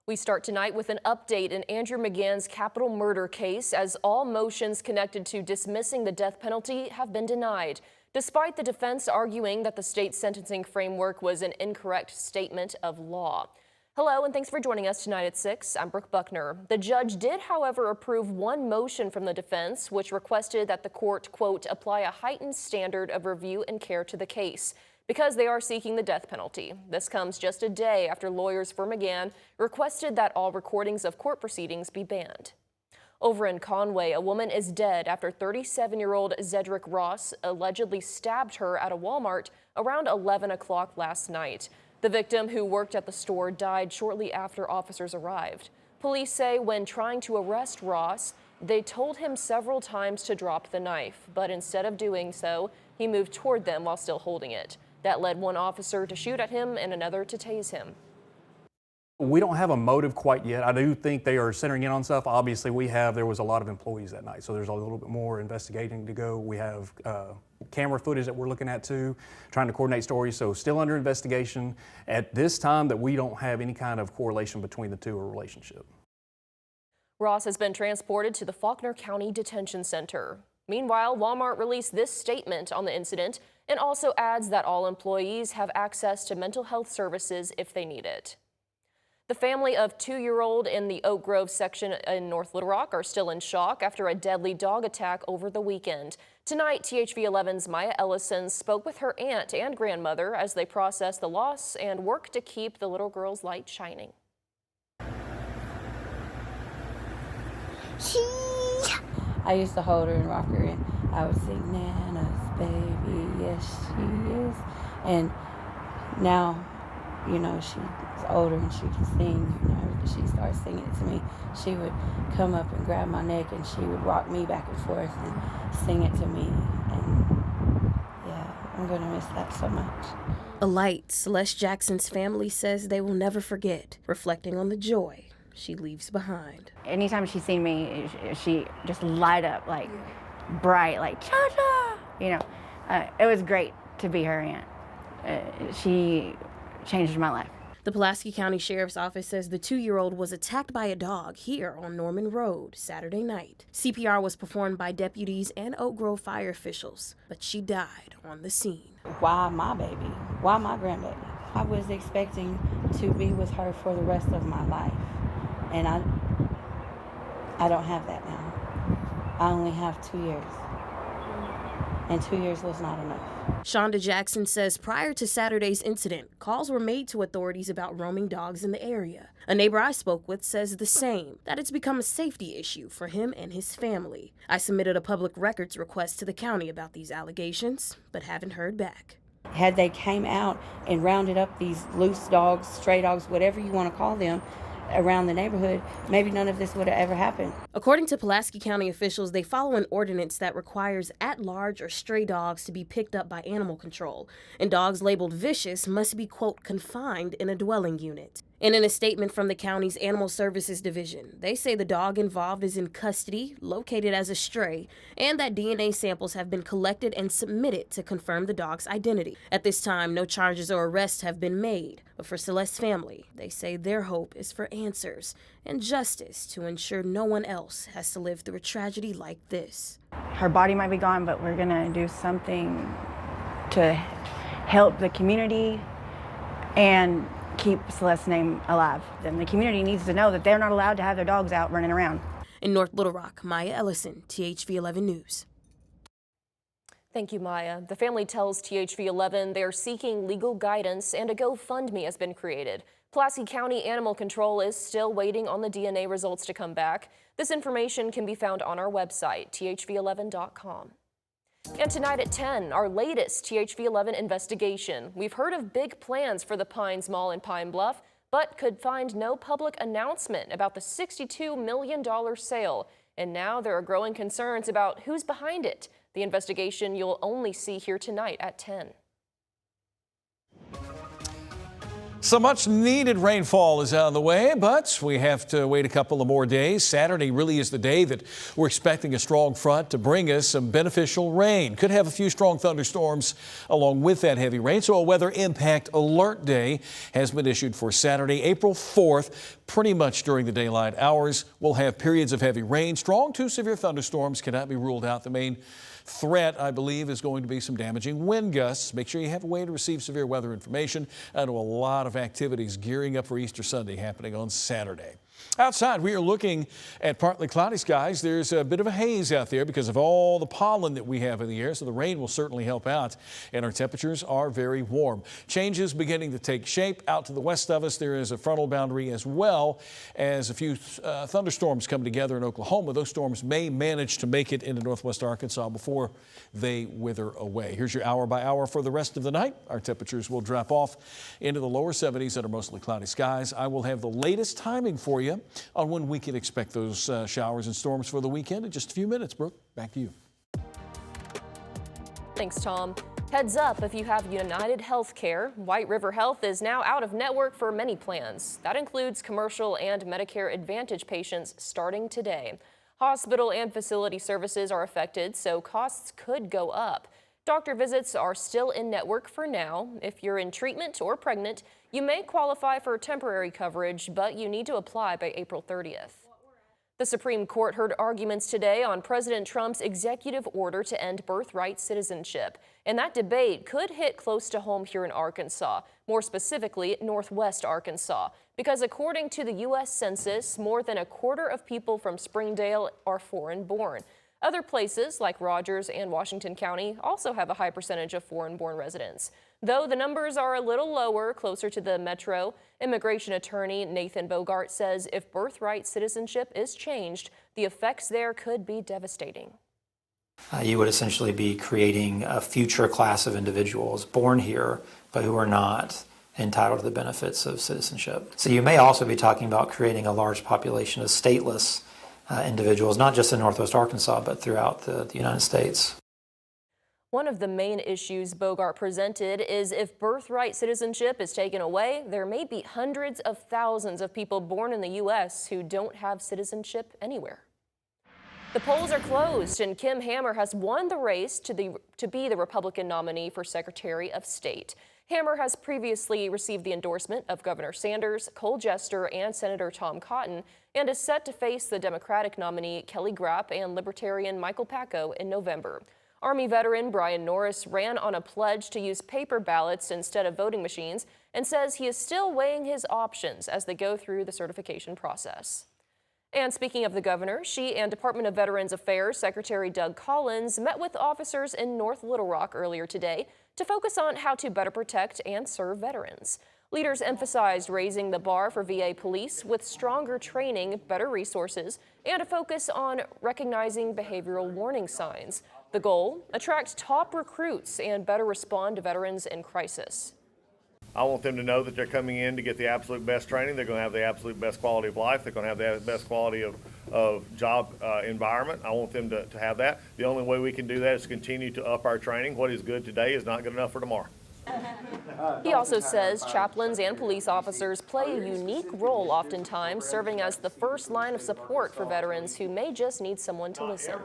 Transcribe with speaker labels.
Speaker 1: We start tonight with an update in Andrew McGann's capital murder case, as all motions connected to dismissing the death penalty have been denied, despite the defense arguing that the state sentencing framework was an incorrect statement of law. Hello, and thanks for joining us tonight at 6. I'm Brooke Buckner. The judge did, however, approve one motion from the defense, which requested that the court, quote, apply a heightened standard of review and care to the case, because they are seeking the death penalty. This comes just a day after lawyers for McGann requested that all recordings of court proceedings be banned. Over in Conway, a woman is dead after 37-year-old Zedrick Ross allegedly stabbed her at a Walmart around 11 o'clock last night. The victim, who worked at the store, died shortly after officers arrived. Police say when trying to arrest Ross, they told him several times to drop the knife, but instead of doing so, he moved toward them while still holding it. That led one officer to shoot at him and another to tase him.
Speaker 2: We don't have a motive quite yet. I do think they are centering in on stuff. Obviously, there was a lot of employees that night, so there's a little bit more investigating to go. We have camera footage that we're looking at too, trying to coordinate stories, so still under investigation. At this time, that we don't have any kind of correlation between the two or relationship.
Speaker 1: Ross has been transported to the Faulkner County Detention Center. Meanwhile, Walmart released this statement on the incident and also adds that all employees have access to mental health services if they need it. The family of 2-year-old in the Oak Grove section in North Little Rock are still in shock after a deadly dog attack over the weekend. Tonight, THV11's Maya Ellison spoke with her aunt and grandmother as they process the loss and work to keep the little girl's light shining.
Speaker 3: I used to hold her and rock her, and I would sing Nana's baby, yes she is. And now, you know, she's older and she can sing. You know, she starts singing it to me. She would come up and grab my neck and she would rock me back and forth and sing it to me. And yeah, I'm gonna miss that so much.
Speaker 4: A light Celeste Jackson's family says they will never forget, reflecting on the joy she leaves behind.
Speaker 5: Anytime she's seen me, she just light up like bright, like cha-cha. You know, it was great to be her aunt. She changed my life.
Speaker 4: The Pulaski County Sheriff's Office says the 2-year-old was attacked by a dog here on Norman Road Saturday night. CPR was performed by deputies and Oak Grove fire officials, but she died on the scene.
Speaker 3: Why my baby? Why my grandbaby? I was expecting to be with her for the rest of my life. And I don't have that now. I only have 2 years. And 2 years was not enough.
Speaker 4: Shonda Jackson says prior to Saturday's incident, calls were made to authorities about roaming dogs in the area. A neighbor I spoke with says the same, that it's become a safety issue for him and his family. I submitted a public records request to the county about these allegations, but haven't heard back.
Speaker 3: Had they came out and rounded up these loose dogs, stray dogs, whatever you want to call them, around the neighborhood, maybe none of this would have ever happened.
Speaker 4: According to Pulaski County officials, they follow an ordinance that requires at-large or stray dogs to be picked up by animal control, and dogs labeled vicious must be, quote, confined in a dwelling unit. And in a statement from the county's Animal Services Division, they say the dog involved is in custody, located as a stray, and that DNA samples have been collected and submitted to confirm the dog's identity. At this time, no charges or arrests have been made, but for Celeste's family, they say their hope is for answers and justice to ensure no one else has to live through a tragedy like this.
Speaker 5: Her body might be gone, but we're gonna do something to help the community and keep Celeste's name alive. Then the community needs to know that they're not allowed to have their dogs out running around.
Speaker 4: In North Little Rock, Maya Ellison, THV11 News.
Speaker 1: Thank you, Maya. The family tells THV11 they are seeking legal guidance and a GoFundMe has been created. Pulaski County Animal Control is still waiting on the DNA results to come back. This information can be found on our website, thv11.com. And tonight at 10, our latest THV11 investigation. We've heard of big plans for the Pines Mall in Pine Bluff, but could find no public announcement about the $62 million sale. And now there are growing concerns about who's behind it. The investigation you'll only see here tonight at 10.
Speaker 6: So much needed rainfall is on the way, but we have to wait a couple of more days. Saturday really is the day that we're expecting a strong front to bring us some beneficial rain. Could have a few strong thunderstorms along with that heavy rain. So a weather impact alert day has been issued for Saturday, April 4th. Pretty much during the daylight hours, we'll have periods of heavy rain. Strong to severe thunderstorms cannot be ruled out. The main threat, I believe, is going to be some damaging wind gusts. Make sure you have a way to receive severe weather information. I know a lot of activities gearing up for Easter Sunday happening on Saturday. Outside, we are looking at partly cloudy skies. There's a bit of a haze out there because of all the pollen that we have in the air, so the rain will certainly help out, and our temperatures are very warm. Changes beginning to take shape out to the west of us. There is a frontal boundary as well as a few thunderstorms come together in Oklahoma. Those storms may manage to make it into northwest Arkansas before they wither away. Here's your hour by hour for the rest of the night. Our temperatures will drop off into the lower 70s under mostly cloudy skies. I will have the latest timing for you on when we can expect those showers and storms for the weekend in just a few minutes. Brooke, back to you.
Speaker 1: Thanks, Tom. Heads up if you have United Healthcare. White River Health is now out of network for many plans. That includes commercial and Medicare Advantage patients starting today. Hospital and facility services are affected, so costs could go up. Doctor visits are still in network for now. If you're in treatment or pregnant, you may qualify for temporary coverage, but you need to apply by April 30th. The Supreme Court heard arguments today on President Trump's executive order to end birthright citizenship. And that debate could hit close to home here in Arkansas, more specifically Northwest Arkansas, because according to the U.S. Census, more than a quarter of people from Springdale are foreign-born. Other places, like Rogers and Washington County, also have a high percentage of foreign-born residents. Though the numbers are a little lower, closer to the metro, immigration attorney Nathan Bogart says if birthright citizenship is changed, the effects there could be devastating.
Speaker 7: You would essentially be creating a future class of individuals born here, but who are not entitled to the benefits of citizenship. So you may also be talking about creating a large population of stateless individuals, not just in Northwest Arkansas, but throughout the United States.
Speaker 1: One of the main issues Bogart presented is if birthright citizenship is taken away, there may be hundreds of thousands of people born in the U.S. who don't have citizenship anywhere. The polls are closed, and Kim Hammer has won the race to be the Republican nominee for Secretary of State. Hammer has previously received the endorsement of Governor Sanders, Cole Jester, and Senator Tom Cotton, and is set to face the Democratic nominee Kelly Grapp and Libertarian Michael Packo in November. Army veteran Brian Norris ran on a pledge to use paper ballots instead of voting machines and says he is still weighing his options as they go through the certification process. And speaking of the governor, she and Department of Veterans Affairs Secretary Doug Collins met with officers in North Little Rock earlier today to focus on how to better protect and serve veterans. Leaders emphasized raising the bar for VA police with stronger training, better resources, and a focus on recognizing behavioral warning signs. The goal? Attract top recruits and better respond to veterans in crisis.
Speaker 8: I want them to know that they're coming in to get the absolute best training. They're going to have the absolute best quality of life. They're going to have the best quality of job environment. I want them to have that. The only way we can do that is continue to up our training. What is good today is not good enough for tomorrow.
Speaker 1: He also says chaplains and police officers play a unique role oftentimes, serving as the first line of support for veterans who may just need someone to listen.